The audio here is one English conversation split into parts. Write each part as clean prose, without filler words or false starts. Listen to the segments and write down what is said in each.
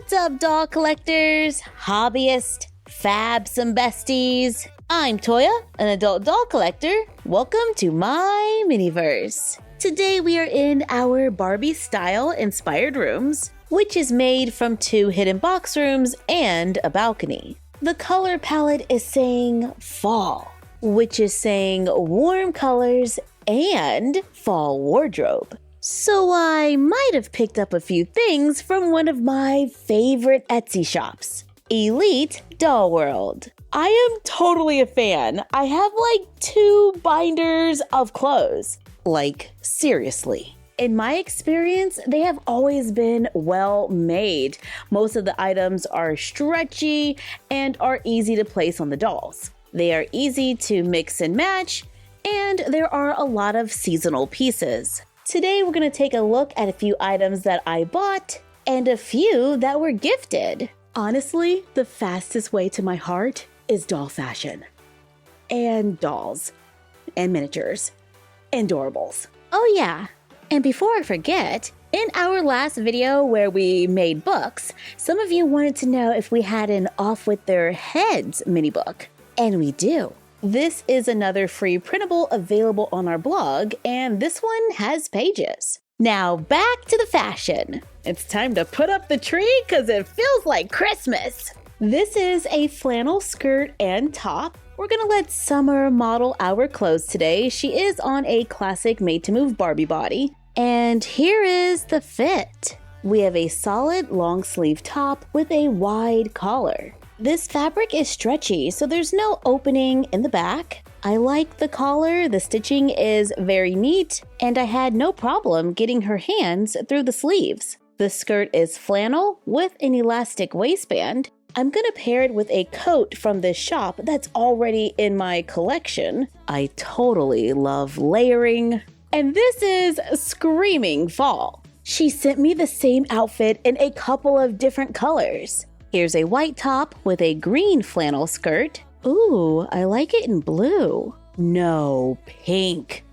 What's up, doll collectors, hobbyists, fabsome besties? I'm Toya, an adult doll collector. Welcome to my miniverse. Today we are in our Barbie style inspired rooms, which is made from 2 hidden box rooms and a balcony. The color palette is saying fall, which is saying warm colors and fall wardrobe. So I might have picked up a few things from one of my favorite Etsy shops, Elite Doll World. I am totally a fan. I have like 2 binders of clothes. Like, seriously. In my experience, they have always been well made. Most of the items are stretchy and are easy to place on the dolls. They are easy to mix and match, and there are a lot of seasonal pieces. Today, we're going to take a look at a few items that I bought and a few that were gifted. Honestly, the fastest way to my heart is doll fashion. And dolls. And miniatures. And doorables. Oh yeah, and before I forget, in our last video where we made books, some of you wanted to know if we had an Off With Their Heads mini book. And we do. This is another free printable available on our blog, and this one has pages. Now back to the fashion. It's time to put up the tree because it feels like Christmas. This is a flannel skirt and top. We're gonna let Summer model our clothes today. She is on a classic made-to-move Barbie body. And here is the fit. We have a solid long sleeve top with a wide collar. This fabric is stretchy, so there's no opening in the back. I like the collar, the stitching is very neat, and I had no problem getting her hands through the sleeves. The skirt is flannel with an elastic waistband. I'm gonna pair it with a coat from this shop that's already in my collection. I totally love layering. And this is screaming fall. She sent me the same outfit in a couple of different colors. Here's a white top with a green flannel skirt. Ooh, I like it in blue. No, pink.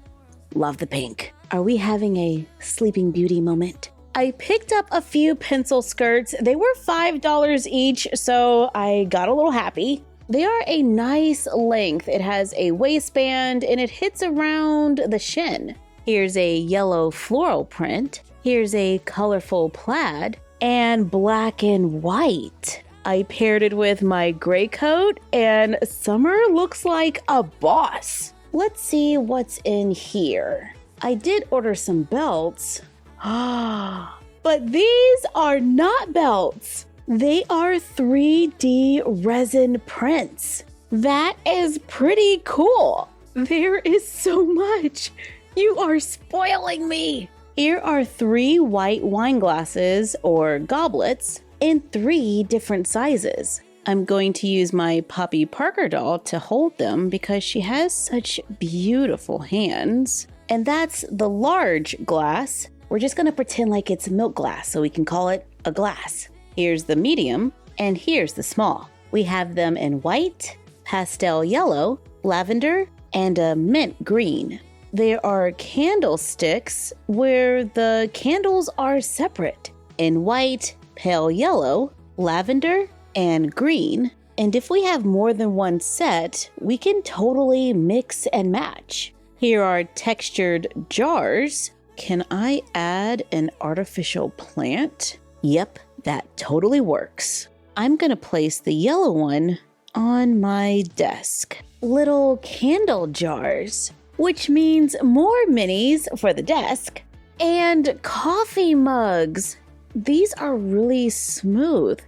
Love the pink. Are we having a Sleeping Beauty moment? I picked up a few pencil skirts. They were $5 each, so I got a little happy. They are a nice length. It has a waistband and it hits around the shin. Here's a yellow floral print. Here's a colorful plaid and black and white. I paired it with my gray coat and Summer looks like a boss. Let's see what's in here. I did order some belts. But these are not belts. They are 3D resin prints. That is pretty cool. There is so much. You are spoiling me. Here are 3 white wine glasses or goblets in 3 different sizes. I'm going to use my Poppy Parker doll to hold them because she has such beautiful hands. And that's the large glass. We're just gonna pretend like it's milk glass so we can call it a glass. Here's the medium and here's the small. We have them in white, pastel yellow, lavender, and a mint green. There are candlesticks where the candles are separate in white, pale yellow, lavender, and green. And if we have more than one set, we can totally mix and match. Here are textured jars. Can I add an artificial plant? Yep, that totally works. I'm gonna place the yellow one on my desk. Little candle jars, which means more minis for the desk. And coffee mugs. These are really smooth.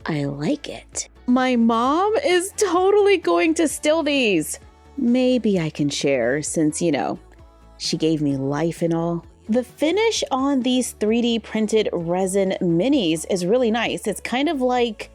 I like it. My mom is totally going to steal these. Maybe I can share since, you know, she gave me life and all. The finish on these 3D printed resin minis is really nice. It's kind of like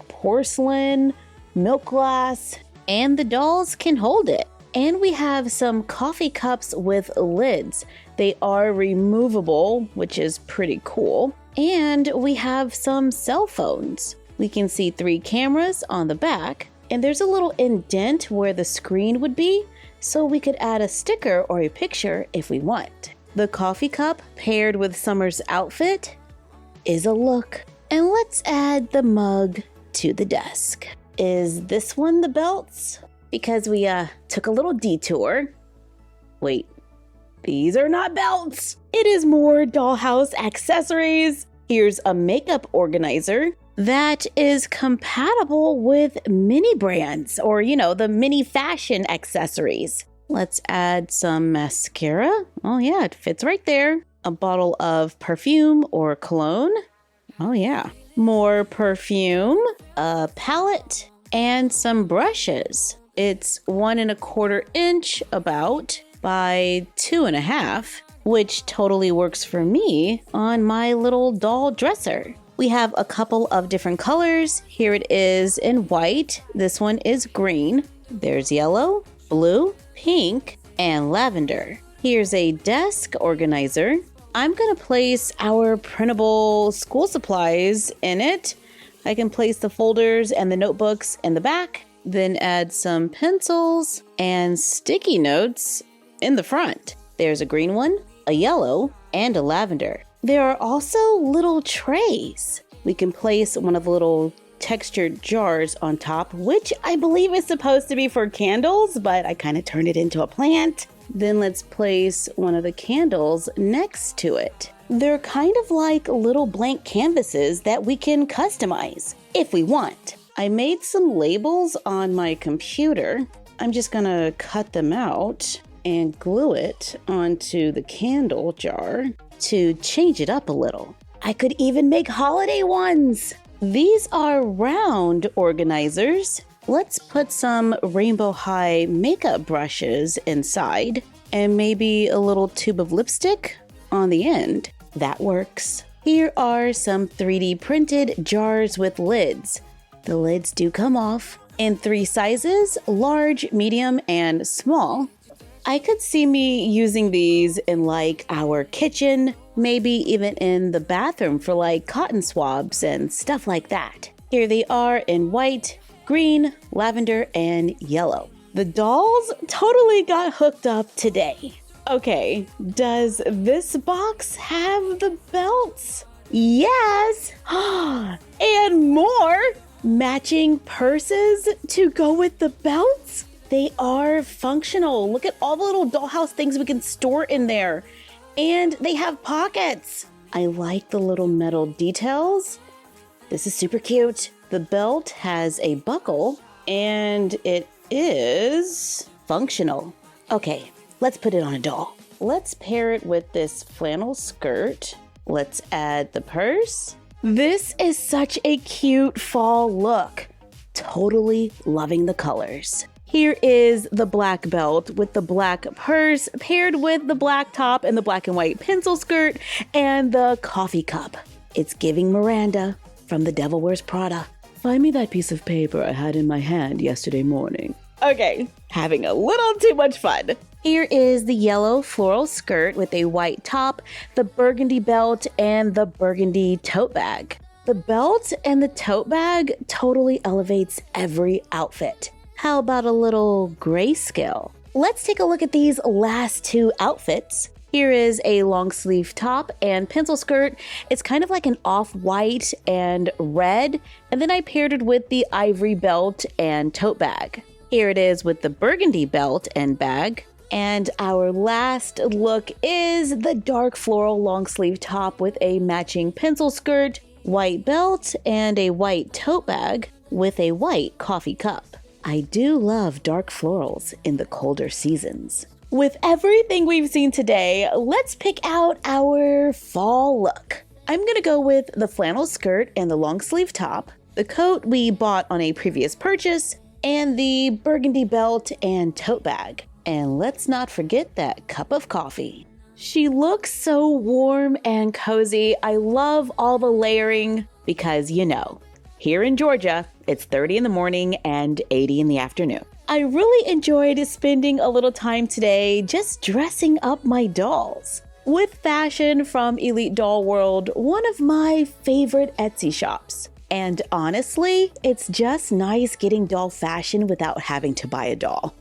porcelain, milk glass, and the dolls can hold it. And we have some coffee cups with lids. They are removable, which is pretty cool. And we have some cell phones. We can see 3 cameras on the back, and there's a little indent where the screen would be, so we could add a sticker or a picture if we want. The coffee cup paired with Summer's outfit is a look. And let's add the mug to the desk. Is this one the belts? Because we took a little detour. Wait, these are not belts. It is more dollhouse accessories. Here's a makeup organizer that is compatible with mini brands or, the mini fashion accessories. Let's add some mascara. Oh yeah, it fits right there. A bottle of perfume or cologne. Oh yeah. More perfume, a palette, and some brushes. It's 1¼ inch about by 2½, which totally works for me on my little doll dresser. We have a couple of different colors. Here it is in white. This one is green. There's yellow, blue, pink, and lavender. Here's a desk organizer. I'm gonna place our printable school supplies in it. I can place the folders and the notebooks in the back, then add some pencils and sticky notes in the front. There's a green one, a yellow, and a lavender. There are also little trays. We can place one of the little textured jars on top, which I believe is supposed to be for candles, but I kind of turned it into a plant. Then let's place one of the candles next to it. They're kind of like little blank canvases that we can customize if we want. I made some labels on my computer. I'm just gonna cut them out and glue it onto the candle jar to change it up a little. I could even make holiday ones. These are round organizers. Let's put some Rainbow High makeup brushes inside and maybe a little tube of lipstick on the end. That works. Here are some 3D printed jars with lids. The lids do come off in 3 sizes, large, medium, and small. I could see me using these in like our kitchen, maybe even in the bathroom for like cotton swabs and stuff like that. Here they are in white, green, lavender, and yellow. The dolls totally got hooked up today. Okay, does this box have the belts? Yes! And more! Matching purses to go with the belts? They are functional. Look at all the little dollhouse things we can store in there. And they have pockets. I like the little metal details. This is super cute. The belt has a buckle and it is functional. Okay, let's put it on a doll. Let's pair it with this flannel skirt. Let's add the purse. This is such a cute fall look. Totally loving the colors. Here is the black belt with the black purse paired with the black top and the black and white pencil skirt and the coffee cup. It's giving Miranda from The Devil Wears Prada. Find me that piece of paper I had in my hand yesterday morning. Okay, having a little too much fun. Here is the yellow floral skirt with a white top, the burgundy belt, and the burgundy tote bag. The belt and the tote bag totally elevates every outfit. How about a little grayscale? Let's take a look at these last 2 outfits. Here is a long sleeve top and pencil skirt. It's kind of like an off-white and red, and then I paired it with the ivory belt and tote bag. Here it is with the burgundy belt and bag. And our last look is the dark floral long sleeve top with a matching pencil skirt, white belt, and a white tote bag with a white coffee cup. I do love dark florals in the colder seasons. With everything we've seen today, let's pick out our fall look. I'm gonna go with the flannel skirt and the long sleeve top, the coat we bought on a previous purchase, and the burgundy belt and tote bag. And let's not forget that cup of coffee. She looks so warm and cozy. I love all the layering because, here in Georgia, it's 30 in the morning and 80 in the afternoon. I really enjoyed spending a little time today just dressing up my dolls. With fashion from Elite Doll World, one of my favorite Etsy shops. And honestly, it's just nice getting doll fashion without having to buy a doll.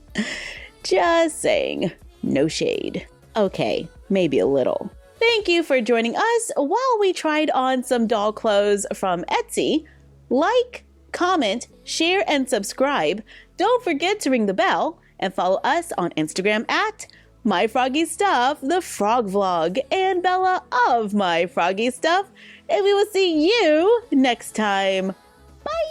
Just saying, no shade. Okay, maybe a little. Thank you for joining us while we tried on some doll clothes from Etsy. Like, comment, share, and subscribe. Don't forget to ring the bell and follow us on Instagram at MyFroggyStuff, the frog vlog, and Bella of MyFroggyStuff. And we will see you next time. Bye!